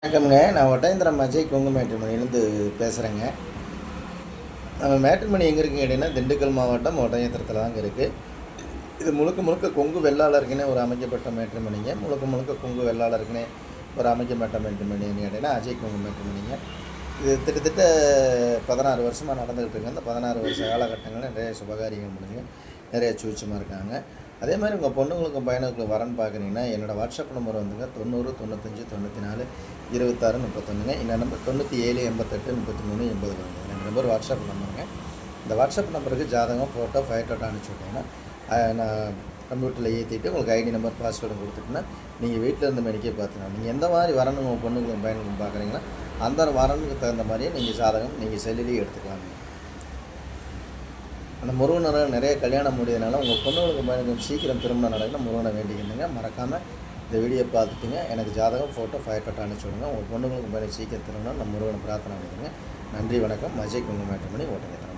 வணக்கம்ங்க. நான் ஒட்டயந்திரம் அஜய் கொங்கு மேட்ரிமோனிலேருந்து பேசுகிறேங்க. நம்ம மேட்ரிமோனி எங்கே இருக்குங்க கேட்டிங்கன்னா, திண்டுக்கல் மாவட்டம் ஒட்டயந்திரத்தில் தாங்க இருக்குது. இது முழுக்க முழுக்க கொங்கு வெள்ளாளருக்குன்னே ஒரு அமைக்கப்பட்ட மேட்ரிமோனிங்க. முழுக்க முழுக்க கொங்கு வெள்ளாளருக்குன்னே ஒரு அமைக்கப்பட்ட மேட்ரிமோனின்னு கேட்டிங்கன்னா அஜய் கொங்கு மேட்ரிமோனிங்க. இது கிட்டத்தட்ட 16 வருஷமாக நடந்துகிட்டு இருக்குங்க. அந்த 16 வருஷ காலகட்டங்களில் நிறைய சுபகாரியங்கள் முடிஞ்சுங்க. நிறைய சூட்சமாக இருக்காங்க. அதே மாதிரி உங்கள் பொண்ணுங்களுக்கும் பையனுக்கும் வரன்னு பார்க்குறீங்கன்னா, என்னோடய வாட்ஸ்அப் நம்பர் வந்துங்க 90 95 94 26 31ங்க. இந்த நம்பர் 97 88 33 80 ரெண்டு நம்பர் வாட்ஸ்அப் நம்பருங்க. இந்த வாட்ஸ்அப் நம்பருக்கு ஜாதகம், ஃபோட்டோ, ஃபைட்டோட்டோ அனுப்பிச்சி விட்டிங்கன்னா நான் கம்ப்யூட்டரில் ஏற்றிட்டு உங்களுக்கு ஐடி நம்பர், பாஸ்வேர்டு கொடுத்துட்டுன்னா நீங்கள் வீட்டில் இருந்த மணிக்கே பார்த்துக்கலாம். நீங்கள் எந்த மாதிரி வரணும் உங்கள் பொண்ணுங்களுக்கும் பையனுக்கும் பார்க்குறீங்கன்னா அந்த வரனுக்கு தகுந்த மாதிரியே நீங்கள் ஜாதகம் நீங்கள் செல்லிலேயே எடுத்துக்கலாங்க. அந்த முருகனை நிறைய கல்யாணம் முடியதுனால உங்கள் பொண்ணுங்களுக்கு பையனுக்கும் சீக்கிரம் திருமணம் நடக்குன்னு முருகனை வேண்டிக்கணுங்க. மறக்காமல் இந்த வீடியோ பார்த்துட்டுங்க எனக்கு ஜாதகம், ஃபோட்டோ, ஃபைட்டோட்டோ அனுப்பிச்சி விடுங்க. உங்கள் பொண்ணுங்களுக்கு பையனுக்கு சீக்கிரம் திருமணம் நம்ம முருகனை பிரார்த்தனை பண்ணிக்கோங்க. நன்றி, வணக்கம். அஜய் கொங்கு மேட்ரிமோனி, ஓட்டயந்திரம்.